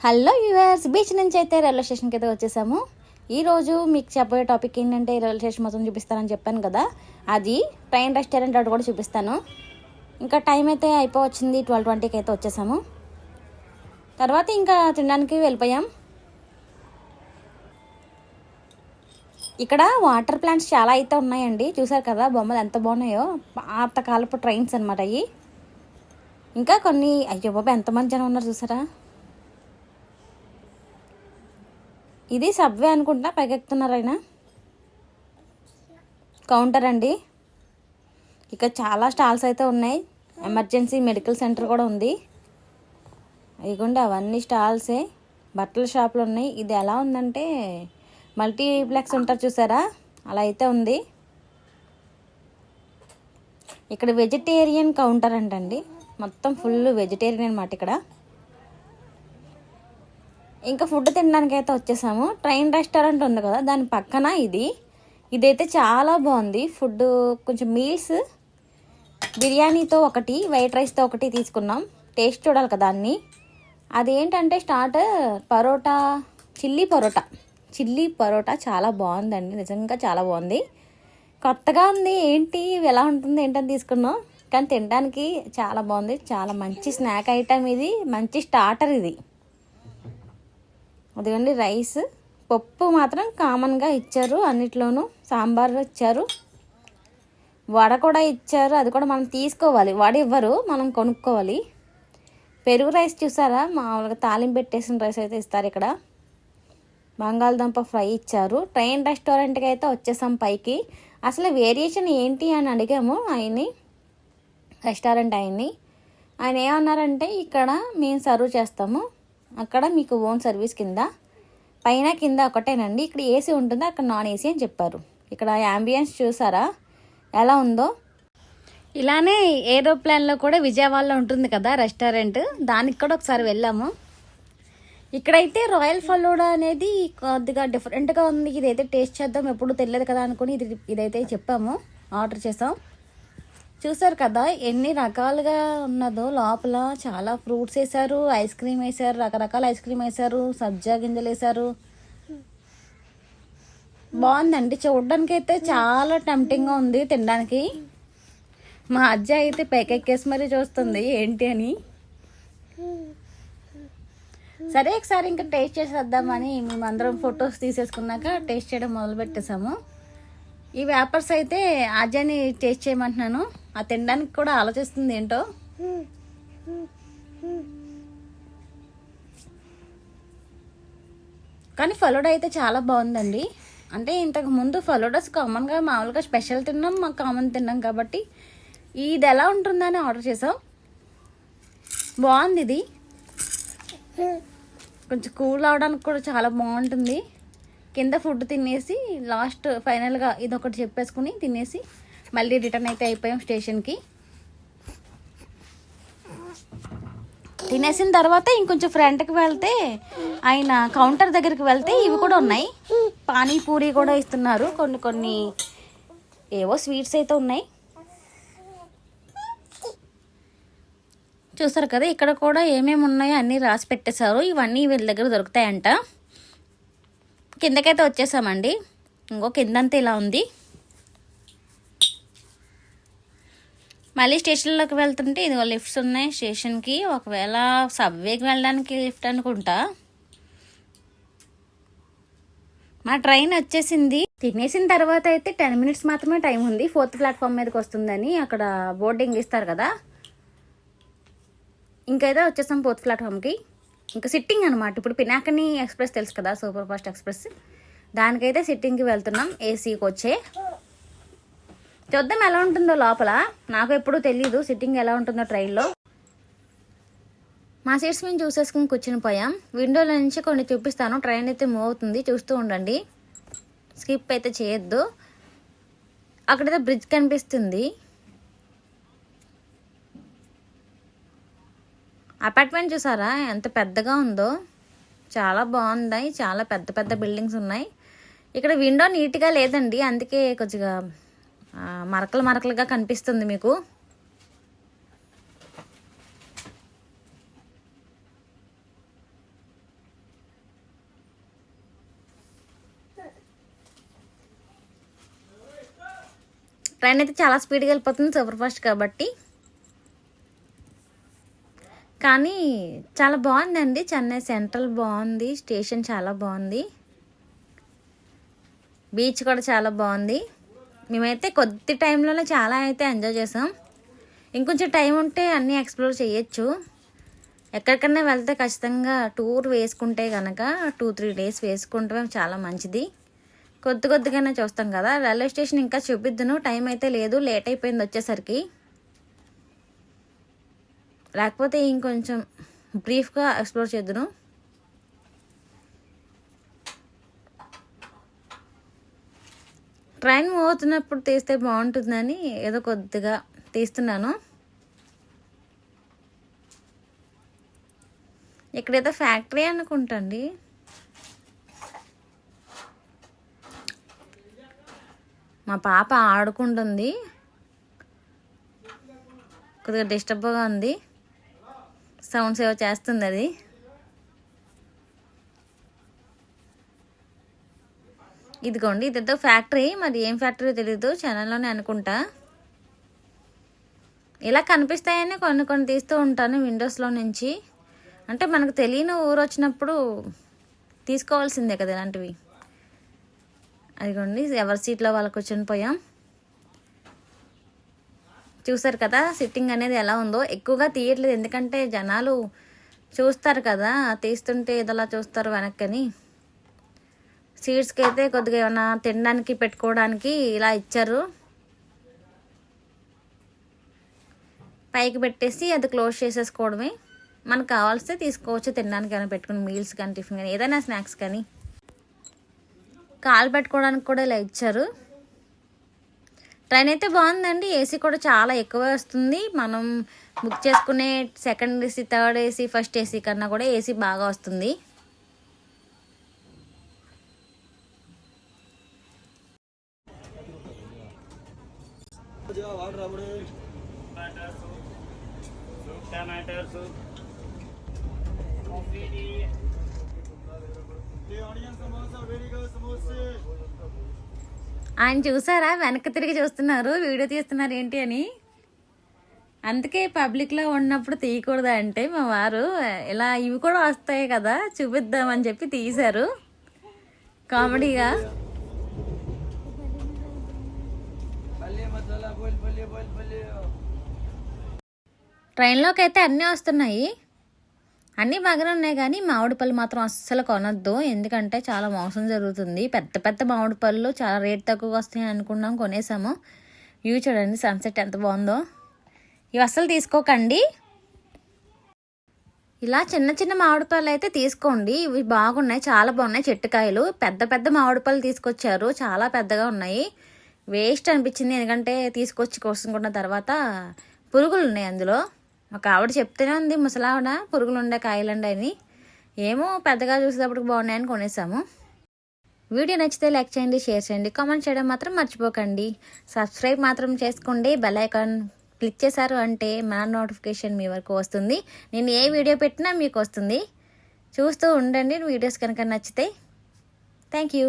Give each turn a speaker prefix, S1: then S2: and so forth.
S1: Hello yours, beach నుంచి అయితే railway స్టేషన్కి అయితే వచ్చేసాము. ఈరోజు మీకు చెప్పే టాపిక్ ఏంటంటే రైల్వే స్టేషన్ మొత్తం చూపిస్తానని చెప్పాను కదా, అది ట్రైన్ రెస్టారెంట్ అటు కూడా చూపిస్తాను. ఇంకా టైం అయితే అయిపోవచ్చింది, 12:20కి అయితే వచ్చేసాము. తర్వాత ఇంకా తినడానికి వెళ్ళిపోయాం. ఇక్కడ వాటర్ ప్లాంట్స్ చాలా అయితే ఉన్నాయండి, చూసారు కదా బొమ్మలు ఎంత బాగున్నాయో, పాతకాలపు ట్రైన్స్ అనమాట అవి. ఇంకా కొన్ని అయ్యో బాబా ఎంతమంది జనం ఉన్నారు చూసారా. ఇది సబ్వే అనుకుంటా, పైకెక్కుతున్నారు ఆయన. కౌంటర్ అండి. ఇక చాలా స్టాల్స్ అయితే ఉన్నాయి. ఎమర్జెన్సీ మెడికల్ సెంటర్ కూడా ఉంది. ఇదిగోండి అవన్నీ స్టాల్సే. బట్టల షాపులు ఉన్నాయి. ఇది ఎలా ఉందంటే మల్టీప్లెక్స్ ఉంటారు చూసారా, అలా అయితే ఉంది. ఇక్కడ వెజిటేరియన్ కౌంటర్ అంటండి, మొత్తం ఫుల్ వెజిటేరియన్ అనమాట ఇక్కడ. ఇంకా ఫుడ్ తినడానికి అయితే వచ్చేసాము. ట్రైన్ రెస్టారెంట్ ఉంది కదా, దాని పక్కన ఇదైతే చాలా బాగుంది. ఫుడ్ కొంచెం మీల్స్, బిర్యానీతో ఒకటి, వైట్ రైస్తో ఒకటి తీసుకున్నాం. టేస్ట్ చూడాలి కదా అన్నీ. అదేంటంటే స్టార్టర్ పరోటా, చిల్లీ పరోటా చాలా బాగుందండి, నిజంగా చాలా బాగుంది. కొత్తగా ఉంది, ఏంటి ఎలా ఉంటుంది ఏంటని తీసుకున్నాం. కానీ తినడానికి చాలా బాగుంది. చాలా మంచి స్నాక్ ఐటమ్ ఇది, మంచి స్టార్టర్ ఇది. అదిగోండి రైస్, పప్పు మాత్రం కామన్గా ఇచ్చారు అన్నిట్లోనూ. సాంబార్ ఇచ్చారు, వడ కూడా ఇచ్చారు, అది కూడా మనం తీసుకోవాలి. వడ ఇవ్వరు, మనం కొనుక్కోవాలి. పెరుగు రైస్ చూసారా, మామూలుగా తాలింపు పెట్టేసిన రైస్ అయితే ఇస్తారు ఇక్కడ. బంగాళదుంప ఫ్రై ఇచ్చారు. ట్రైన్ రెస్టారెంట్కి అయితే వచ్చేసాం పైకి. అసలు వేరియేషన్ ఏంటి అని అడిగాము ఆయన్ని, రెస్టారెంట్ ఆయన్ని. ఆయన ఏమన్నారంటే ఇక్కడ మేము సర్వ్ చేస్తాము, అక్కడ మీకు ఓన్ సర్వీస్ కింద, పైన కింద ఒకటేనండి. ఇక్కడ ఏసీ ఉంటుంది, అక్కడ నాన్ ఏసీ అని చెప్పారు. ఇక్కడ యాంబియన్స్ చూసారా ఎలా ఉందో. ఇలానే ఏరోప్లేన్లో కూడా విజయవాడలో ఉంటుంది కదా రెస్టారెంట్, దానికి కూడా ఒకసారి వెళ్ళాము. ఇక్కడైతే రాయల్ ఫలూడా అనేది కొద్దిగా డిఫరెంట్గా ఉంది. ఇదైతే టేస్ట్ చేద్దాం, ఎప్పుడు తెలియదు కదా అనుకుని ఇదైతే చెప్పాము, ఆర్డర్ చేసాం. చూసారు కదా ఎన్ని రకాలుగా ఉన్నదో. లోపల చాలా ఫ్రూట్స్ వేసారు, ఐస్ క్రీమ్ వేసారు, రకరకాల ఐస్ క్రీమ్ వేసారు, సబ్జా గింజలు వేసారు. బాగుందండి, చూడడానికి అయితే చాలా టెంప్టింగ్గా ఉంది తినడానికి. మా అజ్జ అయితే పైకెక్కేసి మరీ చూస్తుంది ఏంటి అని. సరే ఒకసారి ఇంకా టేస్ట్ చేసేద్దామని మేమందరం ఫొటోస్ తీసేసుకున్నాక టేస్ట్ చేయడం మొదలు పెట్టేసాము. ఈ వ్యాపర్స్ అయితే అజ్జని టేస్ట్ చేయమంటున్నాను, ఆ తినడానికి కూడా ఆలోచిస్తుంది ఏంటో. కానీ ఫలూడా అయితే చాలా బాగుందండి. అంటే ఇంతకు ముందు ఫలూడాస్ కామన్గా మామూలుగా స్పెషల్ తిన్నాం, మాకు కామన్ తిన్నాం కాబట్టి ఇది ఎలా ఉంటుందని ఆర్డర్ చేసాం. బాగుంది ఇది, కొంచెం కూల్ అవడానికి కూడా చాలా బాగుంటుంది. కింద ఫుడ్ తినేసి లాస్ట్ ఫైనల్గా ఇదొకటి చెప్పేసుకుని తినేసి మళ్ళీ రిటర్న్ అయితే అయిపోయాం స్టేషన్కి. తినేసిన తర్వాత ఇంకొంచెం ఫ్రంట్కి వెళ్తే ఆయన కౌంటర్ దగ్గరికి వెళ్తే ఇవి కూడా ఉన్నాయి, పానీపూరి కూడా ఇస్తున్నారు. కొన్ని ఏవో స్వీట్స్ అయితే ఉన్నాయి. చూసారు కదా ఇక్కడ కూడా ఏమేమి ఉన్నాయో అన్నీ రాసి పెట్టేశారు. ఇవన్నీ వీళ్ళ దగ్గర దొరుకుతాయంట. కిందకైతే వచ్చేసామండి. ఇంకో కిందంతా ఇలా ఉంది. మళ్ళీ స్టేషన్లోకి వెళ్తుంటే ఇదిగో లిఫ్ట్స్ ఉన్నాయి స్టేషన్కి. ఒకవేళ సబ్వేకి వెళ్ళడానికి లిఫ్ట్ అనుకుంటా. మా ట్రైన్ వచ్చేసింది. తినేసిన తర్వాత అయితే 10 minutes మాత్రమే టైం ఉంది, 4th ప్లాట్ఫామ్ మీదకి వస్తుందని అక్కడ బోర్డింగ్ ఇస్తారు కదా. ఇంకైతే వచ్చేసాం 4th ప్లాట్ఫామ్కి. ఇంకా సిట్టింగ్ అనమాట. ఇప్పుడు పినాకిని ఎక్స్ప్రెస్ తెలుసు కదా, సూపర్ ఫాస్ట్ ఎక్స్ప్రెస్, దానికైతే సిట్టింగ్కి వెళ్తున్నాం. ఏసీకి వచ్చే చూద్దాం ఎలా ఉంటుందో లోపల. నాకు ఎప్పుడూ తెలీదు సిట్టింగ్ ఎలా ఉంటుందో ట్రైన్లో. మా సీట్స్ మేము చూసేసుకుని కూర్చుని పోయాం. విండోలో నుంచి కొన్ని చూపిస్తాను. ట్రైన్ అయితే మూవ్ అవుతుంది, చూస్తూ ఉండండి, స్కిప్ అయితే చేయొద్దు. అక్కడైతే బ్రిడ్జ్ కనిపిస్తుంది. అపార్ట్మెంట్ చూసారా ఎంత పెద్దగా ఉందో, చాలా బాగుంది. చాలా పెద్ద పెద్ద బిల్డింగ్స్ ఉన్నాయి. ఇక్కడ విండో నీట్గా లేదండి, అందుకే కొద్దిగా మరకలుగా కనిపిస్తుంది మీకు. ట్రైన్ అయితే చాలా స్పీడ్గా వెళ్ళిపోతుంది, సూపర్ ఫాస్ట్ కాబట్టి. కానీ చాలా బాగుందండి, చెన్నై సెంట్రల్ బాగుంది, స్టేషన్ చాలా బాగుంది, బీచ్ కూడా చాలా బాగుంది. మేమైతే కొద్ది టైంలోనే చాలా అయితే ఎంజాయ్ చేసాం. ఇంకొంచెం టైం ఉంటే అన్నీ ఎక్స్ప్లోర్ చేయొచ్చు. ఎక్కడికన్నా వెళ్తే ఖచ్చితంగా టూర్ వేసుకుంటే కనుక 2-3 డేస్ వేసుకుంటే చాలా మంచిది. కొద్దిగానే చూస్తాం కదా. రైల్వే స్టేషన్ ఇంకా చూపిద్దును, టైం అయితే లేదు, లేట్ అయిపోయింది వచ్చేసరికి. లేకపోతే ఇంకొంచెం బ్రీఫ్గా ఎక్స్ప్లోర్ చేద్దును. ట్రైన్ మూవ్ అవుతున్నప్పుడు తీస్తే బాగుంటుందని ఏదో కొద్దిగా తీస్తున్నాను. ఇక్కడైతే ఫ్యాక్టరీ అనుకుంటండి. మా పాప ఆడుకుంటుంది, కొద్దిగా డిస్టర్బ్గా ఉంది, సౌండ్స్ ఏవో చేస్తుంది అది. ఇదిగోండి, ఇదేదో ఫ్యాక్టరీ, మరి ఏం ఫ్యాక్టరీ తెలీదు, ఛానల్లోనే అనుకుంటా. ఇలా కనిపిస్తాయని కొన్ని తీస్తూ ఉంటాను విండోస్లో నుంచి. అంటే మనకు తెలియని ఊరు వచ్చినప్పుడు తీసుకోవాల్సిందే కదా ఇలాంటివి. అదిగోండి, ఎవరి సీట్లో వాళ్ళు కూర్చొని పోయాం. చూసారు కదా సిట్టింగ్ అనేది ఎలా ఉందో. ఎక్కువగా తీయట్లేదు ఎందుకంటే జనాలు చూస్తారు కదా, తీస్తుంటే ఏదోలా చూస్తారు వెనక్కని. సీట్స్కి అయితే కొద్దిగా ఏమైనా తినడానికి పెట్టుకోవడానికి ఇలా ఇచ్చారు, పైకి పెట్టేసి అది క్లోజ్ చేసేసుకోవడమే. మనకు కావాల్సితే తీసుకోవచ్చు, తినడానికి ఏమైనా పెట్టుకుని, మీల్స్ కానీ టిఫిన్ కానీ ఏదైనా స్నాక్స్ కానీ. కాలు పెట్టుకోవడానికి కూడా ఇలా ఇచ్చారు. ట్రైన్ అయితే బాగుందండి, ఏసీ కూడా చాలా ఎక్కువ వస్తుంది. మనం బుక్ చేసుకునే second AC, third AC, first AC కన్నా కూడా ఏసీ బాగా వస్తుంది. ఆయన చూసారా, వెనక్కి తిరిగి చూస్తున్నారు, వీడియో తీస్తున్నారు ఏంటి అని. అందుకే పబ్లిక్లో ఉన్నప్పుడు తీయకూడదు అంటే మా వారు ఇలా ఇవి కూడా వస్తాయి కదా చూపిద్దామని చెప్పి తీశారు కామెడీగా. ట్రైన్లోకి అయితే అన్నీ వస్తున్నాయి, అన్నీ బాగానే ఉన్నాయి, కానీ మామిడి పళ్ళు మాత్రం అస్సలు కొనొద్దు, ఎందుకంటే చాలా మోసం జరుగుతుంది. పెద్ద మామిడి పళ్ళు చాలా రేట్ తక్కువగా వస్తాయని అనుకున్నాం, కొనేసాము. వ్యూ చూడండి, సన్సెట్ ఎంత బాగుందో. ఇవి అస్సలు తీసుకోకండి. ఇలా చిన్న మామిడి పళ్ళు అయితే తీసుకోండి, ఇవి బాగున్నాయి, చాలా బాగున్నాయి. చెట్టుకాయలు పెద్ద మామిడి పళ్ళు తీసుకొచ్చారు, చాలా పెద్దగా ఉన్నాయి. వేస్ట్ అనిపించింది, ఎందుకంటే తీసుకొచ్చి కోసుకున్న తర్వాత పురుగులు ఉన్నాయి అందులో. ఒక ఆవిడ చెప్తూనే ఉంది, ముసలావిడ, పురుగులు ఉండే కాయలండి అని. ఏమో పెద్దగా చూసేటప్పటికి బాగున్నాయని కొనేసాము. వీడియో నచ్చితే లైక్ చేయండి, షేర్ చేయండి, కామెంట్ చేయడం మాత్రం మర్చిపోకండి. సబ్స్క్రైబ్ మాత్రం చేసుకోండి, బెల్ ఐకాన్ క్లిక్ చేశారు అంటే మన నోటిఫికేషన్ మీ వరకు వస్తుంది. నేను ఏ వీడియో పెట్టినా మీకు వస్తుంది. చూస్తూ ఉండండి వీడియోస్ కనుక నచ్చితే. Thank you.